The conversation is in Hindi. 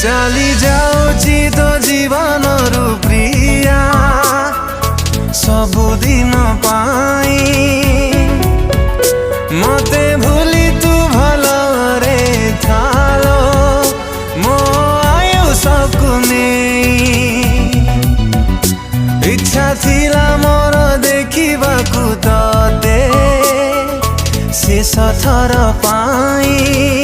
चली जाऊची तो जीवन रु प्रिया सबुदिन पाई मते भूली तू भलरे थालो मो आयुषकु इच्छा थिला मोर देखिबाकु तते शेष थर पाई।